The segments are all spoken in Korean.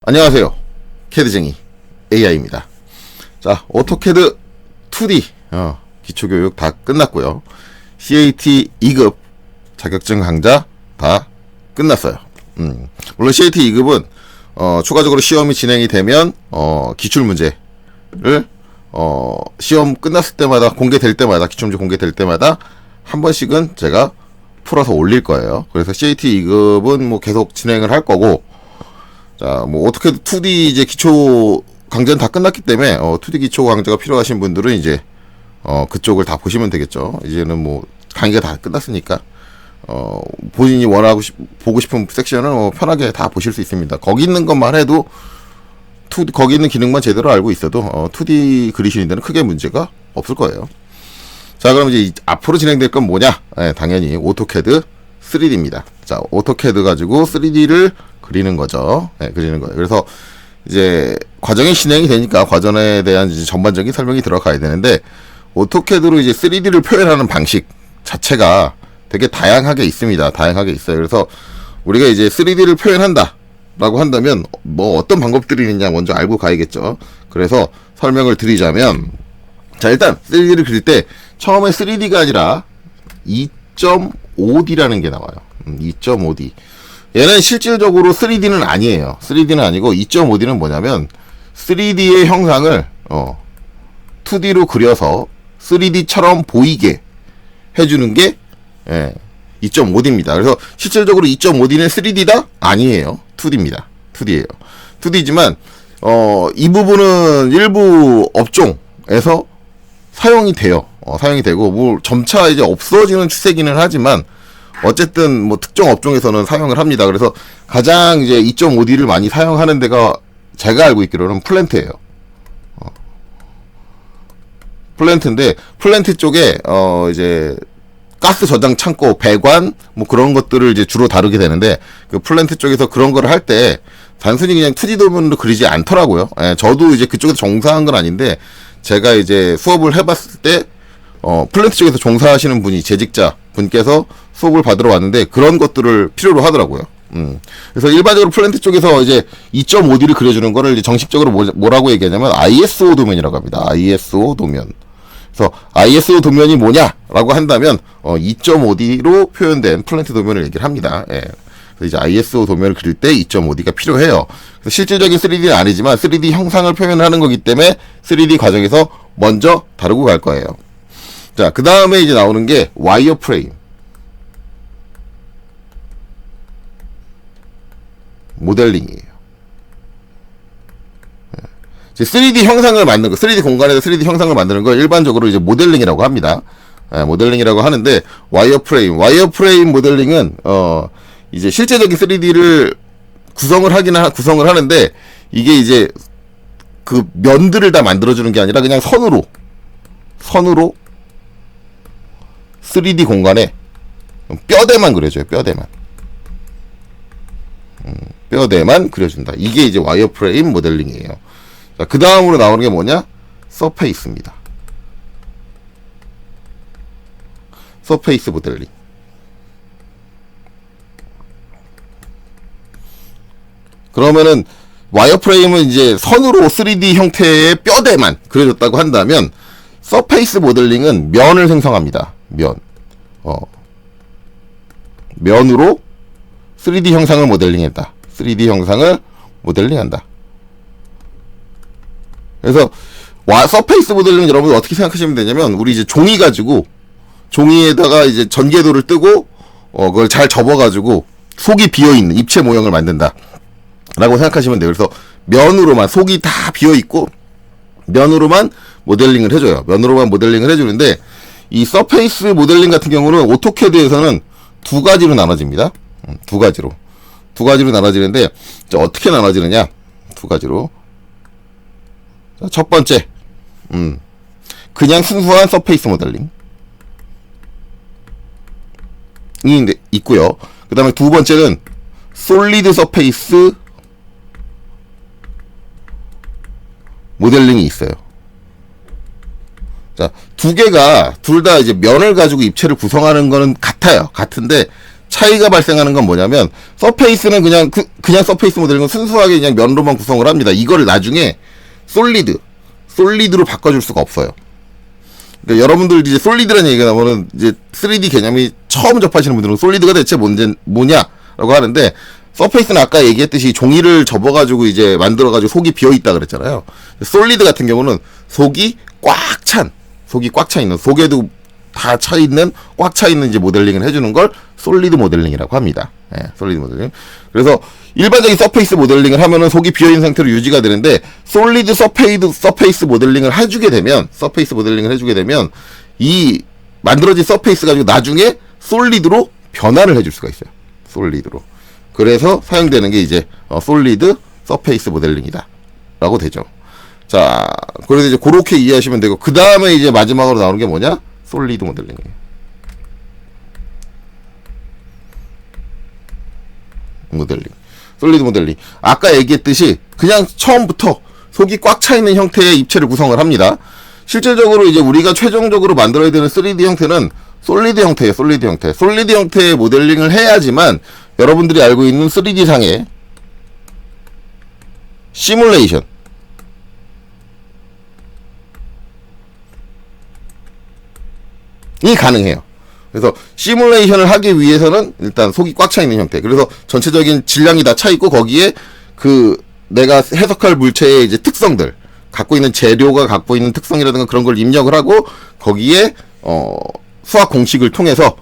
안녕하세요. 캐드쟁이 AI입니다. 자, 오토캐드 2D 기초교육 다 끝났고요. CAT 2급 자격증 강좌 다 끝났어요. 물론 CAT 2급은 추가적으로 시험이 진행이 되면 기출문제를 시험 끝났을 때마다 공개될 때마다 기출문제 공개될 때마다 한 번씩은 제가 풀어서 올릴 거예요. 그래서 CAT 2급은 뭐 계속 진행을 할 거고, 자, 뭐 어떻게든 2D 이제 기초 강좌는 다 끝났기 때문에 2D 기초 강좌가 필요하신 분들은 이제 그쪽을 다 보시면 되겠죠. 이제는 뭐 강의가 다 끝났으니까 본인이 보고 싶은 섹션을 편하게 다 보실 수 있습니다. 거기 있는 것만 해도 거기 있는 기능만 제대로 알고 있어도 2D 그리시는 데는 크게 문제가 없을 거예요. 자, 그럼 이제 앞으로 진행될 건 뭐냐? 네, 당연히 오토캐드 3D입니다. 자, 오토캐드 가지고 3D를 그리는 거죠. 네, 그리는 거예요. 그래서 이제 과정이 진행이 되니까 과정에 대한 이제 전반적인 설명이 들어가야 되는데, 오토캐드로 이제 3D를 표현하는 방식 자체가 되게 다양하게 있습니다. 다양하게 있어요. 그래서 우리가 이제 3D를 표현한다 라고 한다면 뭐 어떤 방법들이 있느냐 먼저 알고 가야겠죠. 그래서 설명을 드리자면, 자, 일단 3D를 그릴 때 처음에 3D가 아니라 2.5D라는 게 나와요. 2.5D. 얘는 실질적으로 3D는 아니에요. 3D는 아니고 2.5D는 뭐냐면 3D의 형상을 2D로 그려서 3D처럼 보이게 해주는 게 2.5D입니다. 그래서 실질적으로 2.5D는 3D다? 아니에요. 2D입니다. 2D예요. 2D지만 이 부분은 일부 업종에서 사용이 돼요. 사용이 되고 뭐 점차 이제 없어지는 추세기는 하지만 어쨌든 뭐 특정 업종에서는 사용을 합니다. 그래서 가장 이제 2.5D를 많이 사용하는 데가 제가 알고 있기로는 플랜트예요. 플랜트인데, 플랜트 쪽에 이제 가스 저장 창고, 배관 뭐 그런 것들을 이제 주로 다루게 되는데, 그 플랜트 쪽에서 그런 거를 할 때 단순히 그냥 2D 도면으로 그리지 않더라고요. 저도 이제 그쪽에서 종사한 건 아닌데, 제가 이제 수업을 해봤을 때 플랜트 쪽에서 종사하시는 분이, 재직자 분께서 수업을 받으러 왔는데 그런 것들을 필요로 하더라고요. 그래서 일반적으로 플랜트 쪽에서 이제 2.5D를 그려주는 거를 이제 정식적으로 뭐라고 얘기하냐면 ISO 도면이라고 합니다. ISO 도면. 그래서 ISO 도면이 뭐냐라고 한다면 2.5D로 표현된 플랜트 도면을 얘기를 합니다. 예. 그래서 이제 ISO 도면을 그릴 때 2.5D가 필요해요. 그래서 실질적인 3D는 아니지만 3D 형상을 표현하는 거기 때문에 3D 과정에서 먼저 다루고 갈 거예요. 자, 그 다음에 이제 나오는 게 와이어프레임 모델링이에요. 이제 3D 형상을 만드는 거, 3D 공간에서 3D 형상을 만드는 걸 일반적으로 이제 모델링이라고 합니다. 모델링이라고 하는데, 와이어프레임 모델링은 이제 실제적인 3D를 구성을 하는데, 이게 이제 그 면들을 다 만들어주는 게 아니라 그냥 선으로 3D 공간에 뼈대만 그려줘요. 뼈대만 그려준다. 이게 이제 와이어프레임 모델링이에요. 자, 그 다음으로 나오는 게 뭐냐? 서페이스입니다. 서페이스 모델링. 그러면은 와이어프레임은 이제 선으로 3D 형태의 뼈대만 그려줬다고 한다면, 서페이스 모델링은 면을 생성합니다. 면으로 3D 형상을 모델링했다. 3D 형상을 모델링한다. 그래서 서페이스 모델링 여러분 어떻게 생각하시면 되냐면, 우리 이제 종이 가지고 종이에다가 이제 전개도를 뜨고 그걸 잘 접어가지고 속이 비어있는 입체 모형을 만든다 라고 생각하시면 돼요. 그래서 면으로만, 속이 다 비어있고 면으로만 모델링을 해줘요. 면으로만 모델링을 해주는데, 이 서페이스 모델링 같은 경우는 오토캐드에서는 두 가지로 나눠집니다. 두 가지로 나눠지는데, 어떻게 나눠지느냐? 두 가지로. 첫 번째, 그냥 순수한 서페이스 모델링이 있고요. 그 다음에 두 번째는 솔리드 서페이스 모델링이 있어요. 자, 두 개가 둘 다 이제 면을 가지고 입체를 구성하는 거는 같아요. 같은데 차이가 발생하는 건 뭐냐면, 서페이스는 그냥 서페이스 모델링은 순수하게 그냥 면로만 구성을 합니다. 이거를 나중에 솔리드로 바꿔줄 수가 없어요. 그러니까 여러분들 이제 솔리드라는 얘기가 나오면 이제 3D 개념이 처음 접하시는 분들은 솔리드가 대체 뭐냐라고 하는데, 서페이스는 아까 얘기했듯이 종이를 접어가지고 이제 만들어가지고 속이 비어있다 그랬잖아요. 솔리드 같은 경우는 속이 꽉 차 있는, 속에도 다 차 있는, 꽉 차 있는 이제 모델링을 해주는 걸 솔리드 모델링이라고 합니다. 예, 솔리드 모델링. 그래서 일반적인 서페이스 모델링을 하면은 속이 비어있는 상태로 유지가 되는데, 솔리드 서페이스 모델링을 해주게 되면, 이 만들어진 서페이스 가지고 나중에 솔리드로 변화를 해줄 수가 있어요. 솔리드로. 그래서 사용되는 게 이제 솔리드 서페이스 모델링이다 라고 되죠. 자, 그래서 이제 그렇게 이해하시면 되고, 그 다음에 이제 마지막으로 나오는 게 뭐냐? 솔리드 모델링이에요. 솔리드 모델링. 아까 얘기했듯이 그냥 처음부터 속이 꽉 차 있는 형태의 입체를 구성을 합니다. 실질적으로 이제 우리가 최종적으로 만들어야 되는 3D 형태는 솔리드 형태예요. 솔리드 형태의 모델링을 해야지만 여러분들이 알고 있는 3D 상의 시뮬레이션이 가능해요. 그래서 시뮬레이션을 하기 위해서는 일단 속이 꽉 차 있는 형태. 그래서 전체적인 질량이 다 차 있고, 거기에 내가 해석할 물체의 이제 특성들, 갖고 있는 재료가 갖고 있는 특성이라든가 그런 걸 입력을 하고, 거기에 수학 공식을 통해서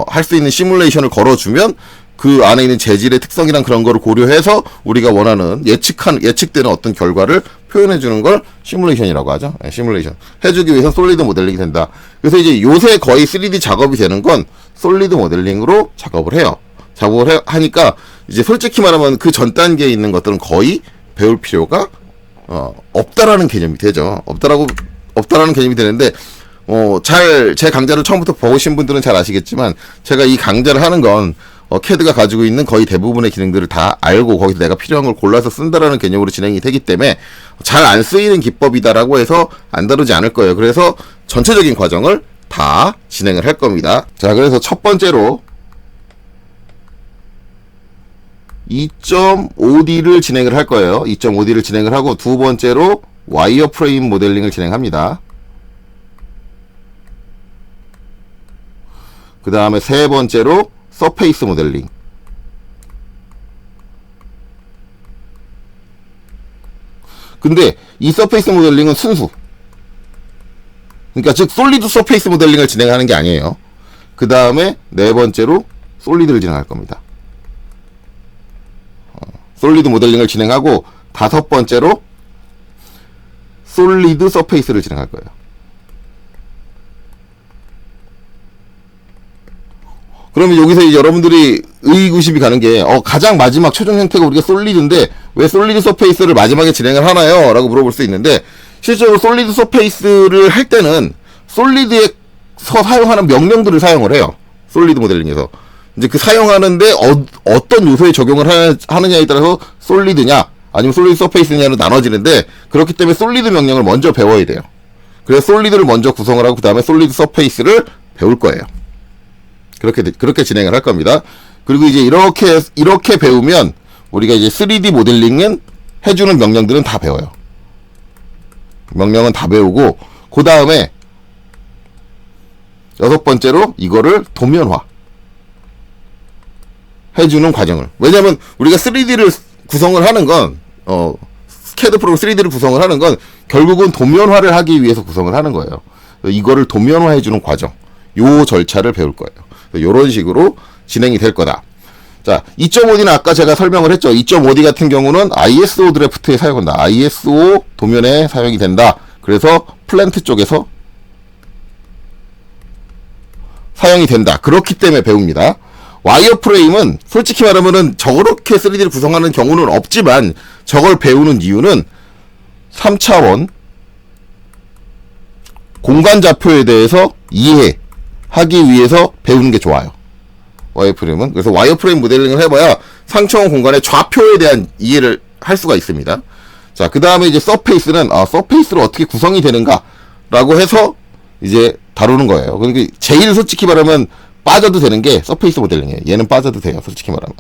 할 수 있는 시뮬레이션을 걸어주면 그 안에 있는 재질의 특성이랑 그런 거를 고려해서 우리가 원하는 예측되는 어떤 결과를 표현해주는 걸 시뮬레이션이라고 하죠. 네, 시뮬레이션. 해주기 위해서 솔리드 모델링이 된다. 그래서 이제 요새 거의 3D 작업이 되는 건 솔리드 모델링으로 작업을 하니까 이제 솔직히 말하면 그 전 단계에 있는 것들은 거의 배울 필요가 없다라는 개념이 되죠. 없다라는 개념이 되는데, 제 강좌를 처음부터 보신 분들은 잘 아시겠지만, 제가 이 강좌를 하는 건 CAD가 가지고 있는 거의 대부분의 기능들을 다 알고 거기서 내가 필요한 걸 골라서 쓴다라는 개념으로 진행이 되기 때문에 잘 안 쓰이는 기법이다라고 해서 안 다루지 않을 거예요. 그래서 전체적인 과정을 다 진행을 할 겁니다. 자, 그래서 첫 번째로 2.5D를 진행을 할 거예요. 2.5D를 진행을 하고, 두 번째로 와이어프레임 모델링을 진행합니다. 그 다음에 세 번째로 서페이스 모델링. 근데 이 서페이스 모델링은 순수. 그러니까 즉 솔리드 서페이스 모델링을 진행하는 게 아니에요. 그 다음에 네 번째로 솔리드를 진행할 겁니다. 솔리드 모델링을 진행하고, 다섯 번째로 솔리드 서페이스를 진행할 거예요. 그러면 여기서 이제 여러분들이 의구심이 가는 게, 가장 마지막 최종 형태가 우리가 솔리드인데 왜 솔리드 서페이스를 마지막에 진행을 하나요? 라고 물어볼 수 있는데, 실제로 솔리드 서페이스를 할 때는 솔리드에서 사용하는 명령들을 사용을 해요. 솔리드 모델링에서. 이제 그 사용하는데 어떤 요소에 적용을 하느냐에 따라서 솔리드냐 아니면 솔리드 서페이스냐로 나눠지는데, 그렇기 때문에 솔리드 명령을 먼저 배워야 돼요. 그래서 솔리드를 먼저 구성을 하고 그 다음에 솔리드 서페이스를 배울 거예요. 그렇게 진행을 할 겁니다. 그리고 이제 이렇게 배우면 우리가 이제 3D 모델링은 해주는 명령들은 다 배워요. 명령은 다 배우고, 그 다음에 여섯 번째로 이거를 도면화 해주는 과정을. 왜냐면 우리가 3D를 구성을 하는 건, CAD 프로그램 3D를 구성을 하는 건 결국은 도면화를 하기 위해서 구성을 하는 거예요. 이거를 도면화 해주는 과정, 요 절차를 배울 거예요. 요런 식으로 진행이 될 거다. 자, 2.5D는 아까 제가 설명을 했죠. 2.5D 같은 경우는 ISO 드래프트에 사용한다. ISO 도면에 사용이 된다. 그래서 플랜트 쪽에서 사용이 된다. 그렇기 때문에 배웁니다. 와이어프레임은 솔직히 말하면은 저렇게 3D를 구성하는 경우는 없지만, 저걸 배우는 이유는 3차원 공간 좌표에 대해서 이해하기 위해서 배우는 게 좋아요. 와이어프레임은. 그래서 와이어프레임 모델링을 해봐야 3차원 공간의 좌표에 대한 이해를 할 수가 있습니다. 자, 그 다음에 이제 서페이스는 서페이스로 어떻게 구성이 되는가 라고 해서 이제 다루는 거예요. 그러니까 제일 솔직히 말하면 빠져도 되는 게 서페이스 모델링이에요. 얘는 빠져도 돼요, 솔직히 말하면.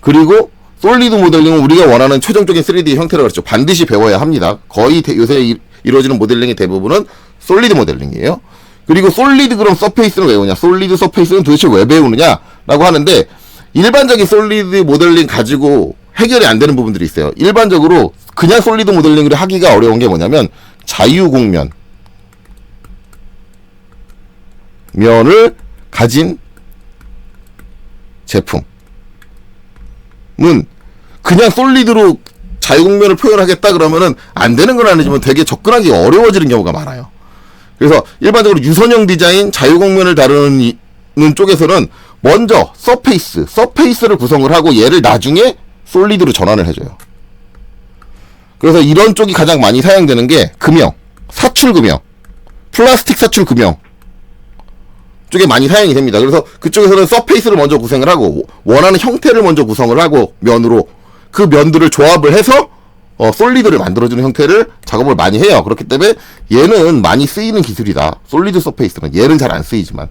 그리고 솔리드 모델링은 우리가 원하는 최종적인 3D 형태라고 그랬죠. 반드시 배워야 합니다. 거의 요새 이루어지는 모델링의 대부분은 솔리드 모델링이에요. 그리고 솔리드 그럼 서페이스는 왜 배우냐? 솔리드 서페이스는 도대체 왜 배우느냐? 라고 하는데, 일반적인 솔리드 모델링 가지고 해결이 안 되는 부분들이 있어요. 일반적으로 그냥 솔리드 모델링을 하기가 어려운 게 뭐냐면, 자유공면 면을 가진 제품은 그냥 솔리드로 자유공면을 표현하겠다 그러면은 안 되는 건 아니지만 되게 접근하기 어려워지는 경우가 많아요. 그래서 일반적으로 유선형 디자인 자유공면을 다루는 쪽에서는 먼저 서페이스를 구성을 하고 얘를 나중에 솔리드로 전환을 해줘요. 그래서 이런 쪽이 가장 많이 사용되는 게 금형, 사출 금형, 플라스틱 사출 금형 쪽에 많이 사용이 됩니다. 그래서 그쪽에서는 서페이스를 먼저 구성을 하고 원하는 형태를 먼저 구성을 하고 면으로 그 면들을 조합을 해서 솔리드를 만들어주는 형태를 작업을 많이 해요. 그렇기 때문에 얘는 많이 쓰이는 기술이다. 솔리드 서페이스는 얘는 잘 안 쓰이지만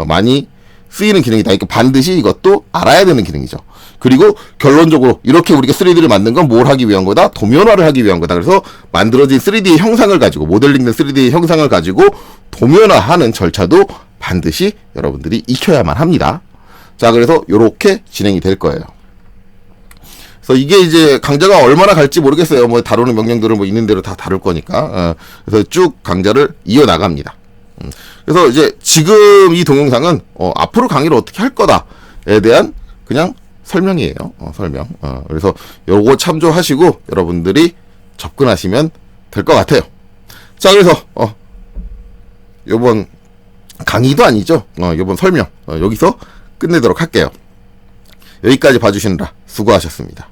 많이 쓰이는 기능이다. 그러니까 반드시 이것도 알아야 되는 기능이죠. 그리고 결론적으로 이렇게 우리가 3D를 만든 건 뭘 하기 위한 거다? 도면화를 하기 위한 거다. 그래서 만들어진 3D의 형상을 가지고 모델링된 3D의 형상을 가지고 도면화하는 절차도 반드시 여러분들이 익혀야만 합니다. 자, 그래서 이렇게 진행이 될 거예요. 그래서 이게 이제 강좌가 얼마나 갈지 모르겠어요. 뭐 다루는 명령들은 뭐 있는 대로 다 다룰 거니까. 그래서 쭉 강좌를 이어나갑니다. 그래서 이제 지금 이 동영상은 앞으로 강의를 어떻게 할 거다에 대한 그냥 설명이에요. 설명. 그래서 요거 참조하시고 여러분들이 접근하시면 될 것 같아요. 자, 그래서 요번 강의도 아니죠. 요번 설명 여기서 끝내도록 할게요. 여기까지 봐주시느라 수고하셨습니다.